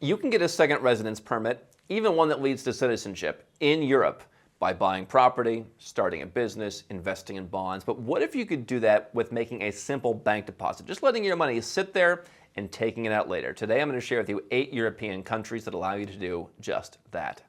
You can get a second residence permit, even one that leads to citizenship, in Europe by buying property, starting a business, investing in bonds. But what if you could do that with making a simple bank deposit, just letting your money sit there and taking it out later? Today I'm going to share with you 8 European countries that allow you to do just that.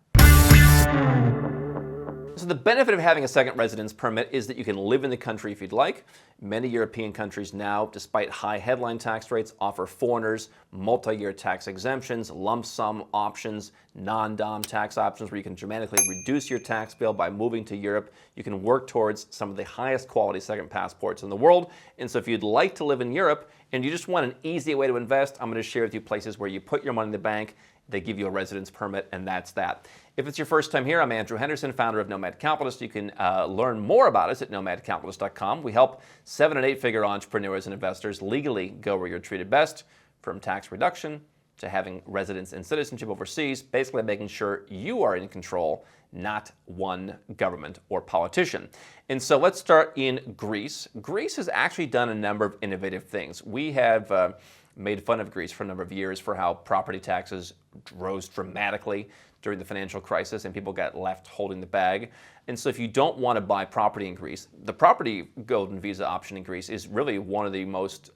So the benefit of having a second residence permit is that you can live in the country if you'd like. Many European countries now, despite high headline tax rates, offer foreigners multi-year tax exemptions, lump sum options, non-dom tax options where you can dramatically reduce your tax bill by moving to Europe. You can work towards some of the highest quality second passports in the world. And so if you'd like to live in Europe and you just want an easy way to invest, I'm going to share with you places where you put your money in the bank, they give you a residence permit, and that's that. If it's your first time here, I'm Andrew Henderson, founder of Nomad Capitalist. You can learn more about us at nomadcapitalist.com. We help 7- and 8-figure entrepreneurs and investors legally go where you're treated best, from tax reduction to having residence and citizenship overseas, basically making sure you are in control, not one government or politician. And so let's start in Greece. Greece has actually done a number of innovative things. We have made fun of Greece for a number of years for how property taxes rose dramatically during the financial crisis and people got left holding the bag. And so if you don't want to buy property in Greece, the property golden visa option in Greece is really one of the most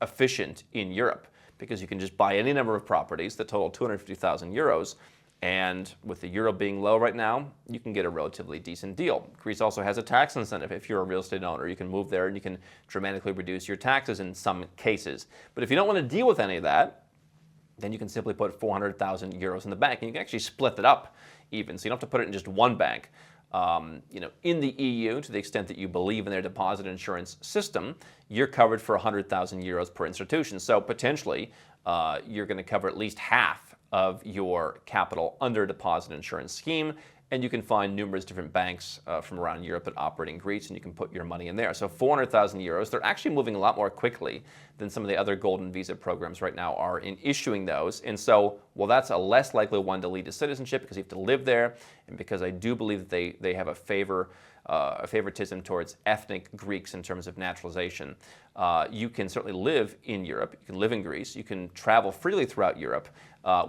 efficient in Europe, because you can just buy any number of properties that total 250,000 euros. And with the euro being low right now, you can get a relatively decent deal. Greece also has a tax incentive. If you're a real estate owner, you can move there and you can dramatically reduce your taxes in some cases. But if you don't want to deal with any of that, then you can simply put 400,000 euros in the bank, and you can actually split it up even, so you don't have to put it in just one bank. In the EU, to the extent that you believe in their deposit insurance system, you're covered for 100,000 euros per institution. So potentially, you're going to cover at least half of your capital under a deposit insurance scheme, and you can find numerous different banks from around Europe that operate in Greece, and you can put your money in there. So 400,000 euros, they're actually moving a lot more quickly than some of the other golden visa programs right now are in issuing those. And so, well, that's a less likely one to lead to citizenship because you have to live there, and because I do believe that they have a favoritism towards ethnic Greeks in terms of naturalization. You can certainly live in Europe, you can live in Greece, you can travel freely throughout Europe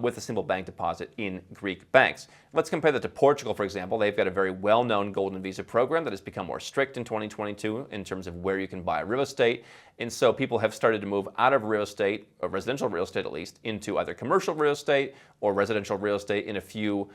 with a simple bank deposit in Greek banks. Let's compare that to Portugal, for example. They've got a very well-known golden visa program that has become more strict in 2022 in terms of where you can buy real estate. And so people have started to move out of real estate, or residential real estate at least, into either commercial real estate or residential real estate in a few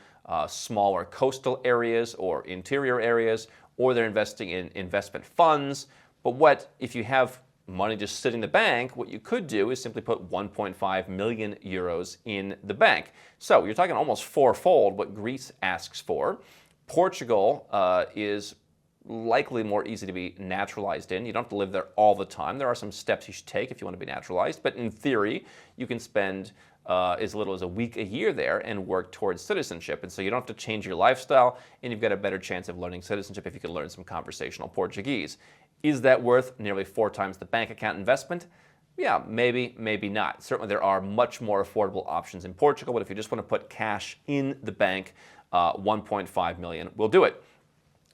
smaller coastal areas or interior areas, or they're investing in investment funds. But what if you have money just sitting in the bank? What you could do is simply put 1.5 million euros in the bank. So you're talking almost fourfold what Greece asks for. Portugal is likely more easy to be naturalized in. You don't have to live there all the time. There are some steps you should take if you want to be naturalized, but in theory, you can spend as little as a week a year there and work towards citizenship. And so you don't have to change your lifestyle, and you've got a better chance of learning citizenship if you can learn some conversational Portuguese. Is that worth nearly 4 times the bank account investment? Yeah, maybe, maybe not. Certainly there are much more affordable options in Portugal, but if you just want to put cash in the bank, 1.5 million will do it.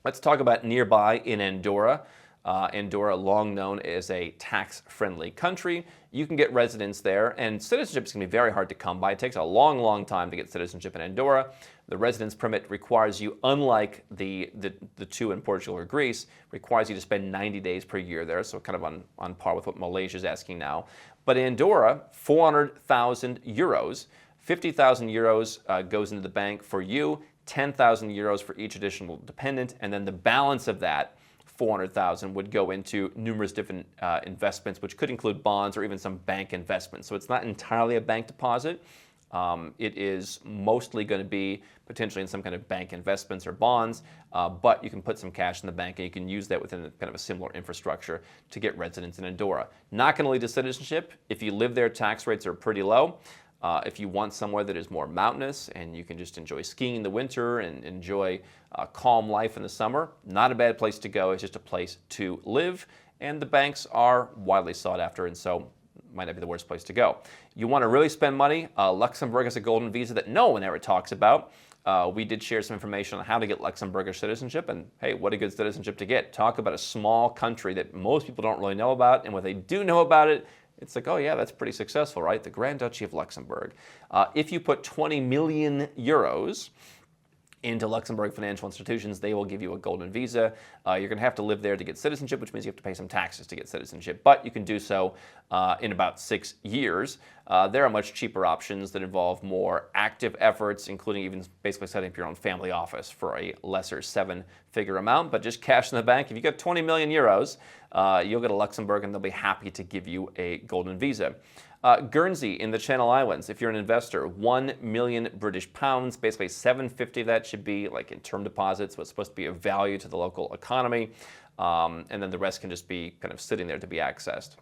Let's talk about nearby in Andorra. Andorra, long known as a tax-friendly country. You can get residence there, and citizenship is going to be very hard to come by. It takes a long, long time to get citizenship in Andorra. The residence permit requires you, unlike the two in Portugal or Greece, requires you to spend 90 days per year there, so kind of on par with what Malaysia is asking now. But in Andorra, 400,000 euros, 50,000 euros goes into the bank for you, 10,000 euros for each additional dependent, and then the balance of that 400,000 would go into numerous different investments, which could include bonds or even some bank investments. So it's not entirely a bank deposit. It is mostly going to be potentially in some kind of bank investments or bonds, but you can put some cash in the bank and you can use that within kind of a similar infrastructure to get residence in Andorra. Not going to lead to citizenship. If you live there, tax rates are pretty low. If you want somewhere that is more mountainous and you can just enjoy skiing in the winter and enjoy calm life in the summer, not a bad place to go. It's just a place to live, and the banks are widely sought after, and so might not be the worst place to go. You want to really spend money? Luxembourg has a golden visa that no one ever talks about. We did share some information on how to get Luxembourgish citizenship, and hey, what a good citizenship to get. Talk about a small country that most people don't really know about, and what they do know about it, It's like, oh yeah, that's pretty successful, right? The Grand Duchy of Luxembourg. If you put 20 million euros into Luxembourg financial institutions, they will give you a golden visa. You're going to have to live there to get citizenship, which means you have to pay some taxes to get citizenship, but you can do so in about 6 years. There are much cheaper options that involve more active efforts, including even basically setting up your own family office for a lesser 7-figure amount, but just cash in the bank. If you get 20 million euros, you'll go to Luxembourg and they'll be happy to give you a golden visa. Guernsey in the Channel Islands, if you're an investor, 1 million British pounds, basically 750 of that should be like in term deposits, what's supposed to be of value to the local economy, and then the rest can just be kind of sitting there to be accessed.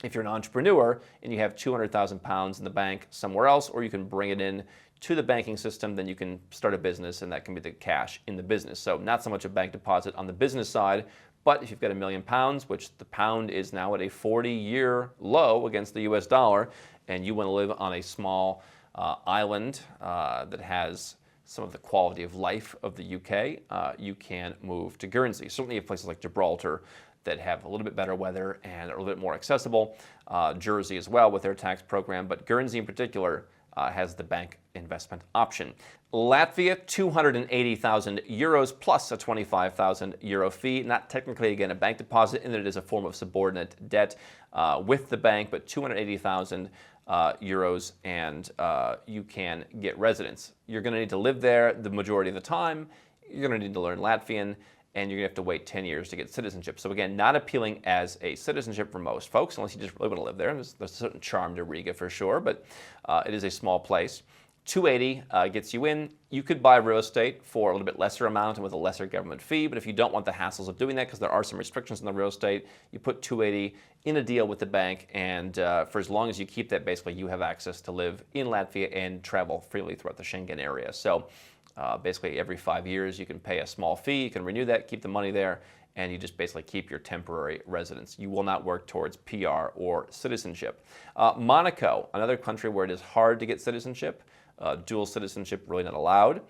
If you're an entrepreneur and you have 200,000 pounds in the bank somewhere else, or you can bring it in to the banking system, then you can start a business and that can be the cash in the business. So not so much a bank deposit on the business side, but if you've got £1 million, which the pound is now at a 40-year low against the US dollar, and you want to live on a small island that has some of the quality of life of the UK, you can move to Guernsey. Certainly you have places like Gibraltar that have a little bit better weather and are a little bit more accessible. Jersey as well with their tax program, but Guernsey in particular has the bank investment option. Latvia, 280,000 euros plus a 25,000 euro fee. Not technically, again, a bank deposit, in that it is a form of subordinate debt with the bank, but 280,000 euros, and you can get residence. You're going to need to live there the majority of the time. You're going to need to learn Latvian, and you're going to have to wait 10 years to get citizenship. So again, not appealing as a citizenship for most folks, unless you just really want to live there. There's a certain charm to Riga for sure, but it is a small place. 280 gets you in. You could buy real estate for a little bit lesser amount and with a lesser government fee, but if you don't want the hassles of doing that, because there are some restrictions on the real estate, you put 280 in a deal with the bank, and for as long as you keep that, basically you have access to live in Latvia and travel freely throughout the Schengen area. So basically every 5 years you can pay a small fee, you can renew that, keep the money there, and you just basically keep your temporary residence. You will not work towards PR or citizenship. Monaco, another country where it is hard to get citizenship. Dual citizenship really not allowed.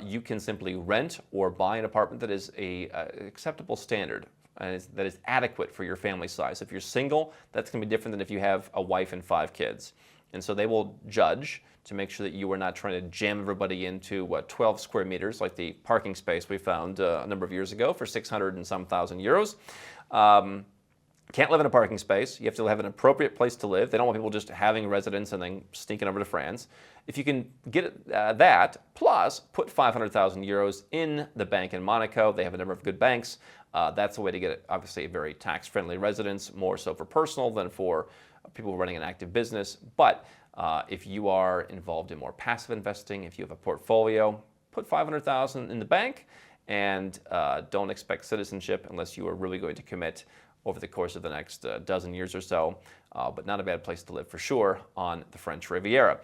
You can simply rent or buy an apartment that is a acceptable standard and that is adequate for your family size. If you're single, that's going to be different than if you have a wife and 5 kids. And so they will judge to make sure that you are not trying to jam everybody into 12 square meters, like the parking space we found a number of years ago for 600 and some thousand euros. Can't live in a parking space. You have to have an appropriate place to live. They don't want people just having a residence and then sneaking over to France. If you can get that, plus put 500,000 euros in the bank in Monaco, they have a number of good banks. That's a way to get, obviously, a very tax-friendly residence, more so for personal than for people running an active business. But if you are involved in more passive investing, if you have a portfolio, put 500,000 in the bank and don't expect citizenship unless you are really going to commit over the course of the next dozen years or so, but not a bad place to live for sure on the French Riviera.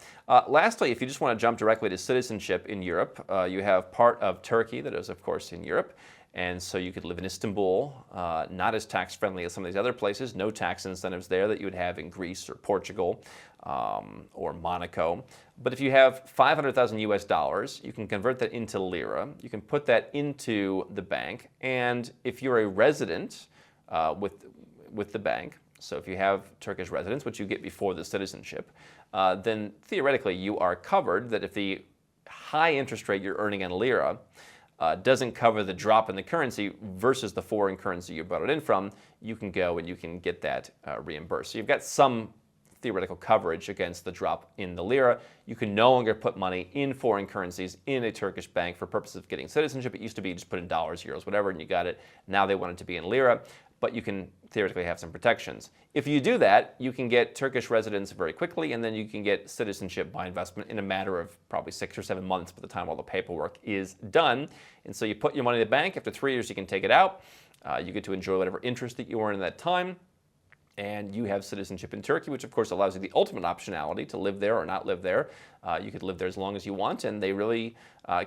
Lastly, if you just want to jump directly to citizenship in Europe, you have part of Turkey that is, of course, in Europe, and so you could live in Istanbul, not as tax-friendly as some of these other places, no tax incentives there that you would have in Greece or Portugal or Monaco. But if you have 500,000 US dollars, you can convert that into lira, you can put that into the bank, and if you're a resident, with the bank. So if you have Turkish residence, which you get before the citizenship, then theoretically you are covered that if the high interest rate you're earning in lira doesn't cover the drop in the currency versus the foreign currency you brought it in from, you can go and you can get that reimbursed. So you've got some theoretical coverage against the drop in the lira. You can no longer put money in foreign currencies in a Turkish bank for purposes of getting citizenship. It used to be you just put in dollars, euros, whatever, and you got it. Now they want it to be in lira, but you can theoretically have some protections. If you do that, you can get Turkish residence very quickly, and then you can get citizenship by investment in a matter of probably 6 or 7 months by the time all the paperwork is done. And so you put your money in the bank. After 3 years, you can take it out. You get to enjoy whatever interest that you earn in that time. And you have citizenship in Turkey, which of course allows you the ultimate optionality to live there or not live there. You could live there as long as you want, and they really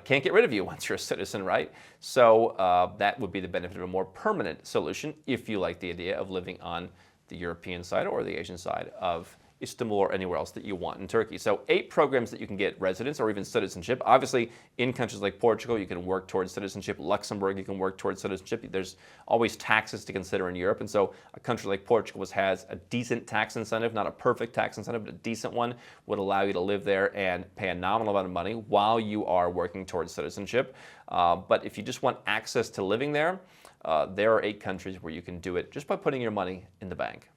can't get rid of you once you're a citizen, right? So that would be the benefit of a more permanent solution if you like the idea of living on the European side or the Asian side of Istanbul or anywhere else that you want in Turkey. So 8 programs that you can get residence or even citizenship. Obviously, in countries like Portugal, you can work towards citizenship. Luxembourg, you can work towards citizenship. There's always taxes to consider in Europe. And so a country like Portugal has a decent tax incentive, not a perfect tax incentive, but a decent one, would allow you to live there and pay a nominal amount of money while you are working towards citizenship. But if you just want access to living there, there are 8 countries where you can do it just by putting your money in the bank.